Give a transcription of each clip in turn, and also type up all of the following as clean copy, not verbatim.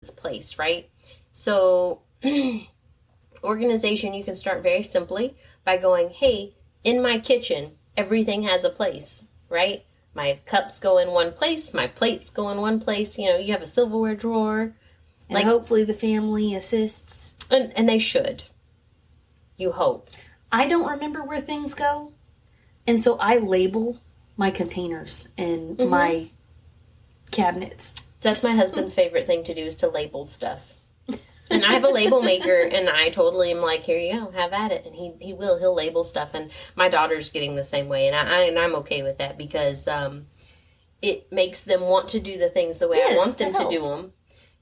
its place, right? So organization, you can start very simply by going, hey, in my kitchen, everything has a place, right? My cups go in one place, my plates go in one place, you have a silverware drawer. And hopefully the family assists. And they should. You hope. I don't remember where things go. And so I label my containers and my cabinets. That's my husband's favorite thing to do, is to label stuff. And I have a label maker, and I totally am like, here you go, have at it. And he'll label stuff. And my daughter's getting the same way. And I'm okay with that, because it makes them want to do the things the way I want them to do them.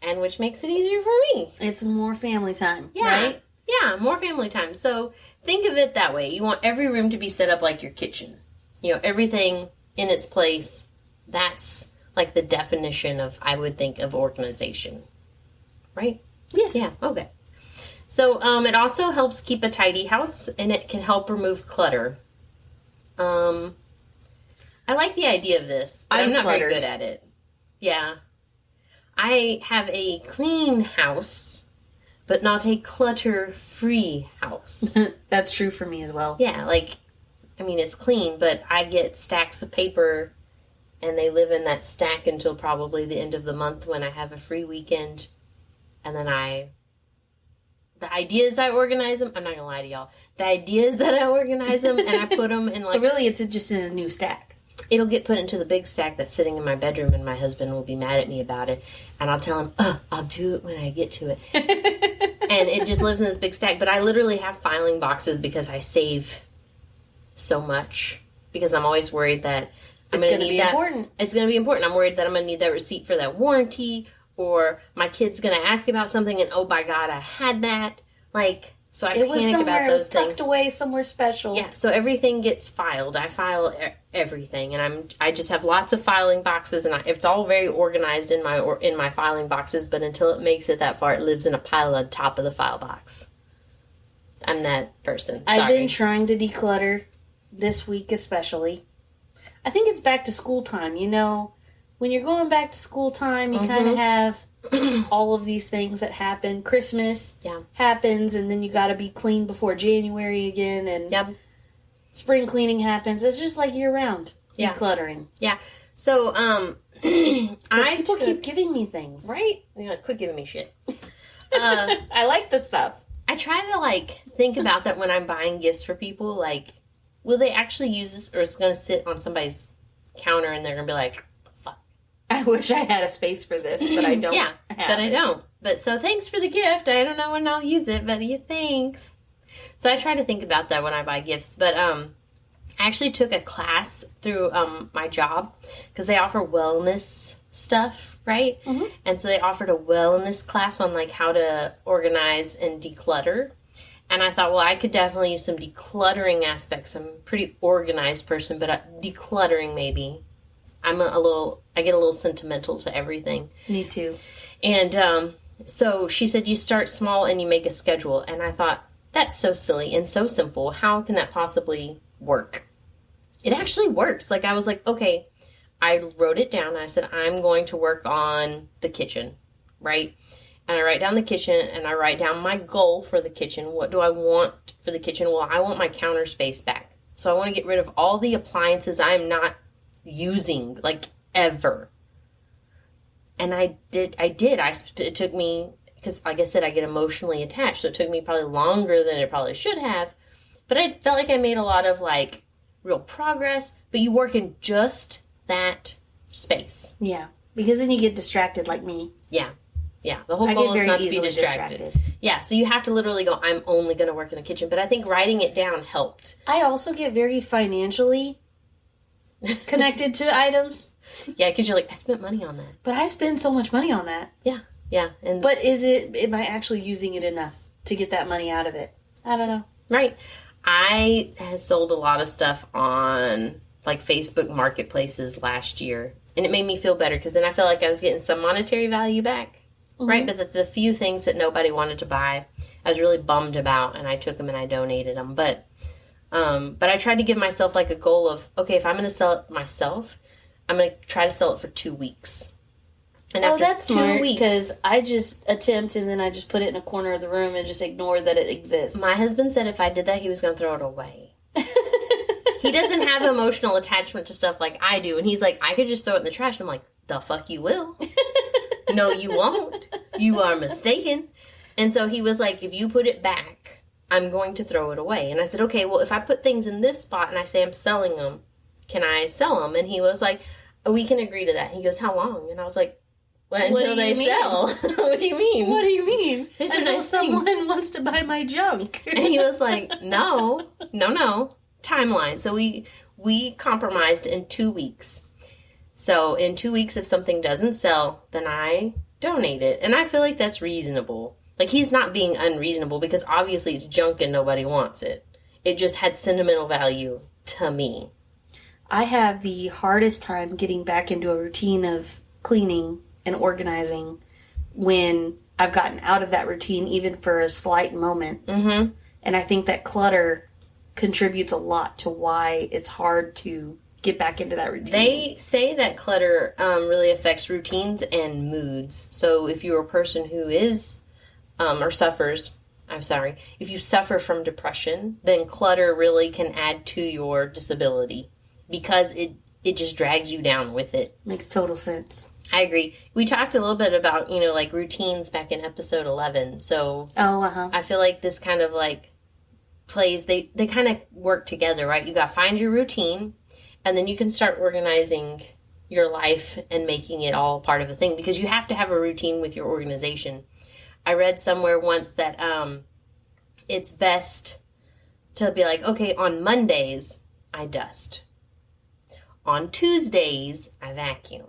And which makes it easier for me. It's more family time, yeah. Right? Yeah, more family time. So think of it that way. You want every room to be set up like your kitchen. Everything in its place. That's like the definition of, I would think, of organization. Right? Yes. Yeah, okay. So it also helps keep a tidy house, and it can help remove clutter. I like the idea of this, but I'm not very good at it. Yeah. I have a clean house, but not a clutter-free house. That's true for me as well. Yeah, it's clean, but I get stacks of paper, and they live in that stack until probably the end of the month when I have a free weekend. And then the ideas I organize them, I'm not going to lie to y'all, the ideas that I organize them, and I put them in But really, it's just in a new stack. It'll get put into the big stack that's sitting in my bedroom, and my husband will be mad at me about it. And I'll tell him, I'll do it when I get to it. And it just lives in this big stack. But I literally have filing boxes because I save so much. Because I'm always worried that I'm going to need that. Important. It's going to be important. I'm worried that I'm going to need that receipt for that warranty. Or my kid's going to ask about something, and oh my God, I had that. So I panic about those things. It was tucked away somewhere special. Yeah, so everything gets filed. I file everything, and I just have lots of filing boxes, and it's all very organized in my filing boxes. But until it makes it that far, it lives in a pile on top of the file box. I'm that person. Sorry. I've been trying to declutter this week, especially. I think it's back to school time. When you're going back to school time, you kind of have all of these things that happen. Christmas happens, and then you got to be clean before January again, and spring cleaning happens. It's just like year-round decluttering. Yeah. So, people keep giving me things. Right? Quit giving me shit. I like this stuff. I try to, think about that when I'm buying gifts for people. Will they actually use this, or is it going to sit on somebody's counter, and they're going to be like, I wish I had a space for this, but I don't. Yeah, but I don't. But so thanks for the gift. I don't know when I'll use it, but thanks. So I try to think about that when I buy gifts. But I actually took a class through my job, because they offer wellness stuff, right? Mm-hmm. And so they offered a wellness class on how to organize and declutter. And I thought, well, I could definitely use some decluttering aspects. I'm a pretty organized person, but decluttering maybe. I get a little sentimental to everything. Me too. And so she said, you start small and you make a schedule. And I thought, that's so silly and so simple. How can that possibly work? It actually works. I was like, okay, I wrote it down. And I said, I'm going to work on the kitchen, right? And I write down the kitchen, and I write down my goal for the kitchen. What do I want for the kitchen? Well, I want my counter space back. So I want to get rid of all the appliances I'm not using ever. And I did. It took me, because like I said, I get emotionally attached, so it took me probably longer than it probably should have, but I felt like I made a lot of real progress. But you work in just that space. Yeah, because then you get distracted like me. Yeah, the whole goal is not to be distracted. Yeah, so you have to literally go, I'm only going to work in the kitchen. But I think writing it down helped. I also get very financially connected to items. Yeah, because you're like, I spent money on that. But I spend so much money on that. Yeah. But am I actually using it enough to get that money out of it? I don't know. Right. I had sold a lot of stuff on Facebook marketplaces last year. And it made me feel better, because then I felt like I was getting some monetary value back. Mm-hmm. Right? But the few things that nobody wanted to buy, I was really bummed about, and I took them and I donated them. But I tried to give myself a goal of, okay, if I'm going to sell it myself, I'm going to try to sell it for 2 weeks. And Oh, after that's 2 smart, weeks, because I just attempt and then I just put it in a corner of the room and just ignore that it exists. my husband said if I did that, he was going to throw it away. He doesn't have emotional attachment to stuff like I do. And he's like, I could just throw it in the trash. And I'm like, the fuck you will. No, you won't. You are mistaken. And so he was like, if you put it back, I'm going to throw it away. And I said, okay, well, if I put things in this spot and I say I'm selling them, can I sell them? And he was like, oh, we can agree to that. He goes, how long? And I was like, well, until they sell. What do you mean? What do you mean? There's Until nice someone things. wants to buy my junk. And he was like, no. Timeline. So we compromised in 2 weeks. So in 2 weeks, if something doesn't sell, then I donate it. And I feel like that's reasonable. Like, he's not being unreasonable because obviously it's junk and nobody wants it. It just had sentimental value to me. I have the hardest time getting back into a routine of cleaning and organizing when I've gotten out of that routine, even for a slight moment. Mm-hmm. And I think that clutter contributes a lot to why it's hard to get back into that routine. They say that clutter really affects routines and moods. So if you're a person who is or suffers, if you suffer from depression, then clutter really can add to your disability because it just drags you down with it. Makes total sense. I agree. We talked a little bit about, like routines back in episode 11. So I feel like this kind of like plays, they kind of work together, right? You got to find your routine and then you can start organizing your life and making it all part of a thing because you have to have a routine with your organization. I read somewhere once that it's best to be like, okay, on Mondays, I dust. On Tuesdays, I vacuum.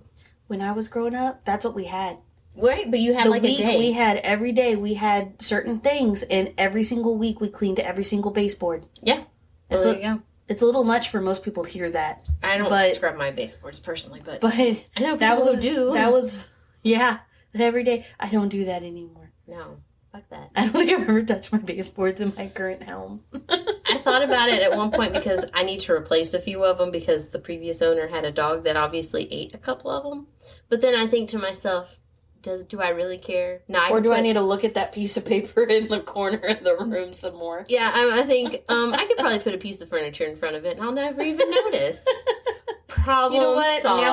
When I was growing up, that's what we had. Right, but you had a day. We had every day, we had certain things, and every single week we cleaned every single baseboard. Yeah. Well, there you go. It's a little much for most people to hear that. I don't scrub my baseboards personally, but I know people who do. That was, every day. I don't do that anymore. No, fuck that. I don't think I've ever touched my baseboards in my current home. I thought about it at one point because I need to replace a few of them because the previous owner had a dog that obviously ate a couple of them. But then I think to myself, do I really care? No, or do I need to look at that piece of paper in the corner of the room some more? Yeah, I think I could probably put a piece of furniture in front of it and I'll never even notice. Problem You know what? solved.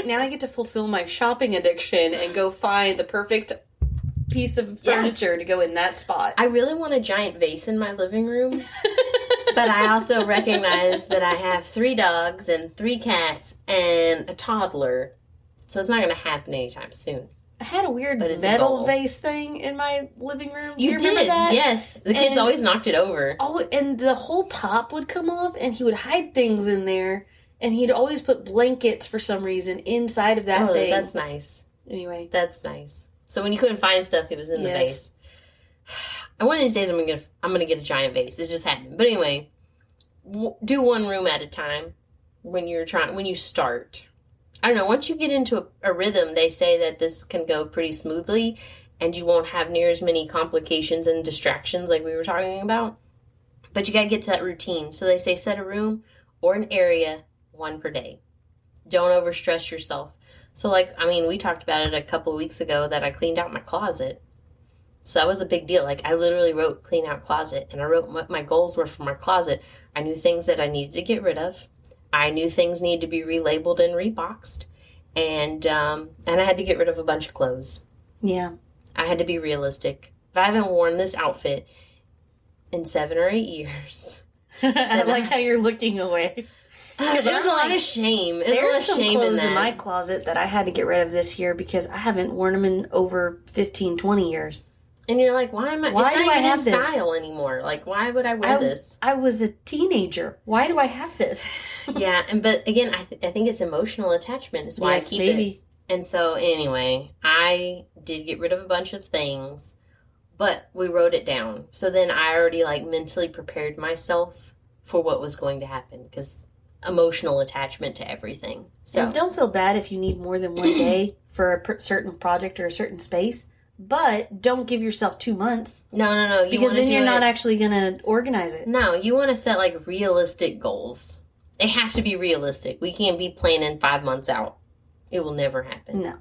Now I get to fulfill my shopping addiction and go find the perfect piece of furniture to go in that spot. I really want a giant vase in my living room. But I also recognize that I have 3 dogs and 3 cats and a toddler. So it's not going to happen anytime soon. I had a weird metal vase thing in my living room. Do you remember that? Yes. The kids always knocked it over. Oh, and the whole top would come off, and he would hide things in there, and he'd always put blankets for some reason inside of that thing. That's nice. Anyway. That's nice. So when you couldn't find stuff, it was in the vase. And one of these days, I'm gonna get a giant vase. It's just happening. But anyway, do one room at a time when you start. I don't know. Once you get into a rhythm, they say that this can go pretty smoothly, and you won't have near as many complications and distractions like we were talking about. But you gotta get to that routine. So they say set a room or an area 1 per day. Don't overstress yourself. So we talked about it a couple of weeks ago that I cleaned out my closet. So that was a big deal. I literally wrote clean out closet, and I wrote what my goals were for my closet. I knew things that I needed to get rid of. I knew things needed to be relabeled and reboxed. And I had to get rid of a bunch of clothes. Yeah. I had to be realistic. If I haven't worn this outfit in 7 or 8 years. I like how you're looking away. Because there's a lot of shame. There's some clothes in my closet that I had to get rid of this year because I haven't worn them in over 15, 20 years. And you're like, why do I have this style anymore? Why would I wear this? I was a teenager. Why do I have this? Yeah, but again, I think it's emotional attachment. Is why I keep it. And so anyway, I did get rid of a bunch of things, but we wrote it down. So then I already mentally prepared myself for what was going to happen because emotional attachment to everything. So and don't feel bad if you need more than 1 day for a certain project or a certain space. But don't give yourself 2 months. No. Because then you're not actually going to organize it. No, you want to set realistic goals. They have to be realistic. We can't be planning 5 months out. It will never happen. No.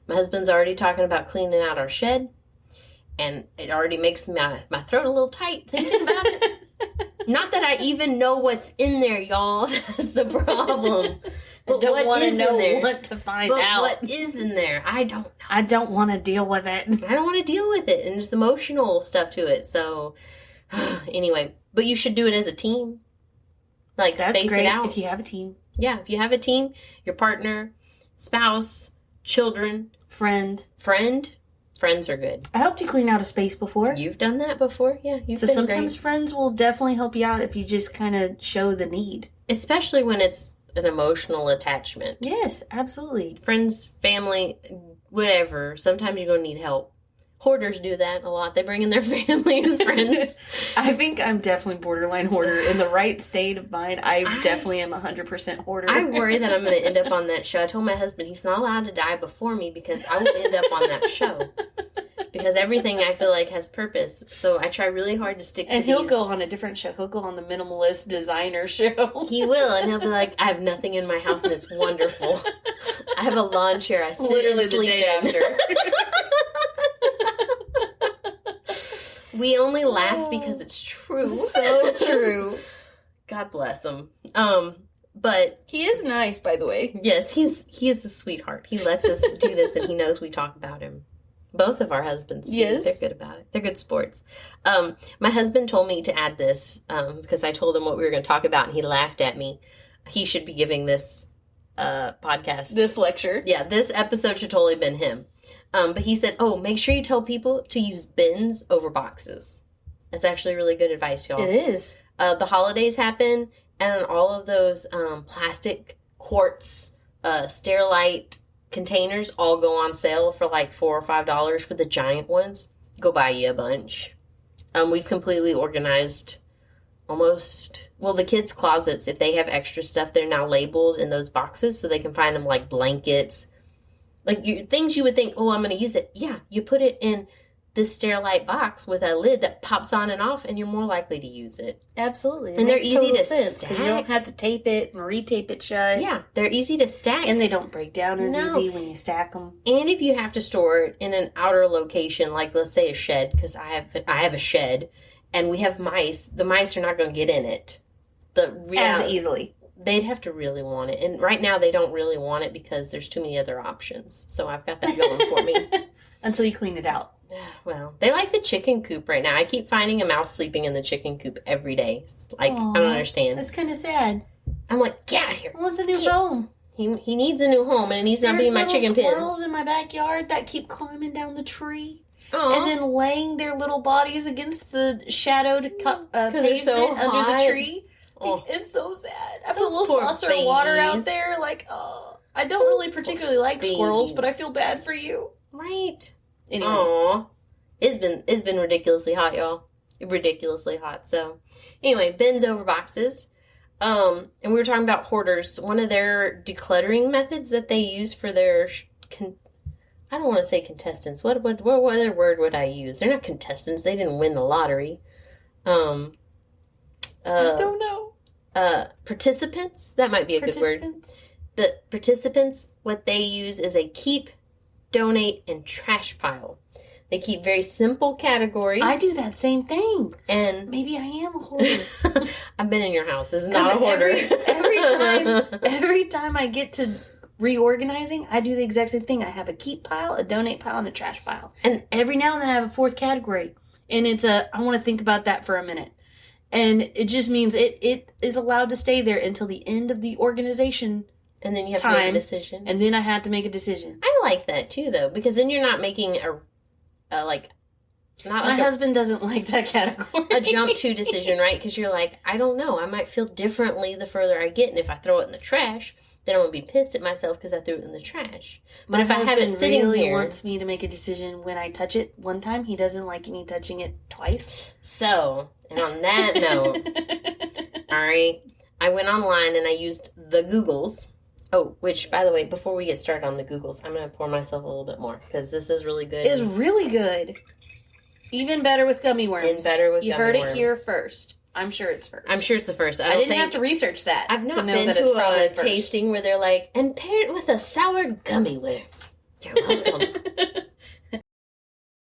My husband's already talking about cleaning out our shed, and it already makes my throat a little tight thinking about it. Not that I even know what's in there, y'all. That's the problem. But I don't want to know there? what to find out. What is in there? I don't know. I don't want to deal with it. I don't want to deal with it, and there's emotional stuff to it. So, anyway, but you should do it as a team. Like, That's space great it out. if you have a team. Yeah, if you have a team, your partner, spouse, children, friend. Friends are good. I helped you clean out a space before. You've done that before? Yeah, you've So been sometimes great. friends will definitely help you out if you just kind of show the need. Especially when it's an emotional attachment. Yes, absolutely. Friends, family, whatever. Sometimes you're going to need help. Hoarders do that a lot. They bring in their family and friends. I think I'm definitely borderline hoarder. In the right state of mind, I definitely am 100% hoarder. I worry that I'm going to end up on that show. I told my husband he's not allowed to die before me because I will end up on that show. Because everything I feel like has purpose. So I try really hard to stick to And these. he'll go on a different show. He'll go on the minimalist designer show. He will, and he'll be like, I have nothing in my house and it's wonderful. I have a lawn chair I sit Literally and the sleep day in. after. We only laugh because it's true. So true. God bless him. But He is nice, by the way. yes, he is a sweetheart. He lets us do this, and he knows we talk about him. Both of our husbands do. Yes. They're good about it. They're good sports. My husband told me to add this because I told him what we were going to talk about, and he laughed at me. He should be giving this podcast. This lecture. Yeah, this episode should totally been him. But he said, make sure you tell people to use bins over boxes. That's actually really good advice, y'all. It is. The holidays happen, and all of those plastic quartz, Sterilite containers all go on sale for like $4 or $5 for the giant ones. Go buy you a bunch. We've completely organized the kids' closets. If they have extra stuff, they're now labeled in those boxes so they can find them like blankets. Like things you would think, I'm going to use it. Yeah, you put it in this Sterilite box with a lid that pops on and off, and you're more likely to use it. Absolutely. And they're easy to stack. stack. You don't have to tape it and retape it shut. Yeah, they're easy to stack. And they don't break down as No. easy when you stack them. And if you have to store it in an outer location, like let's say a shed, because I have a shed, and we have mice, the mice are not going to get in it. As easily. They'd have to really want it. And right now they don't really want it because there's too many other options. So I've got that going for me. Until you clean it out. Well, they like the chicken coop right now. I keep finding a mouse sleeping in the chicken coop every day. It's like, Aww, I don't understand. That's kind of sad. I'm like, get out of here. He wants a new home. He needs a new home, and it needs to not be in my chicken pen. There's squirrels in my backyard that keep climbing down the tree. Aww. And then laying their little bodies against the shadowed pavement so under hot. the tree. Oh. It's so sad. I put a Those little poor saucer of water out babies. there. Like, I don't really particularly like squirrels, but I babies. feel bad for you. Right. Anyway. Aww. It's been ridiculously hot, y'all. Ridiculously hot. So, anyway, bins over boxes. And we were talking about hoarders. One of their decluttering methods that they use for their, I don't want to say contestants. What other word would I use? They're not contestants. They didn't win the lottery. I don't know. Participants. That might be a good word. The participants, what they use is a keep, donate, and trash pile. They keep very simple categories. I do that same thing. And maybe I am a hoarder. I've been in your house. This is not a hoarder. Every time I get to reorganizing, I do the exact same thing. I have a keep pile, a donate pile, and a trash pile. And every now and then I have a fourth category. And it's I want to think about that for a minute. And it just means it is allowed to stay there until the end of the organization. And then you have to make a decision. And then I have to make a decision. I like that too, though, because then you're not making My husband doesn't like that category. a jump to decision, right? Because you're like, I don't know. I might feel differently the further I get. And if I throw it in the trash, then I'm going to be pissed at myself because I threw it in the trash. But My if I have it sitting really here, wants me to make a decision when I touch it one time. He doesn't like me touching it twice. So, and on that note, all right, I went online and I used the Googles. Oh, which, by the way, before we get started on the Googles, I'm going to pour myself a little bit more because this is really good. It's really good. Even better with gummy worms. And better with you gummy heard worms. it here first. I'm sure it's first. I'm sure it's the first. I didn't have to research that. I've not to know been that to it's probably a first. tasting where they're like, and pair it with a sour gummy bear. You're welcome.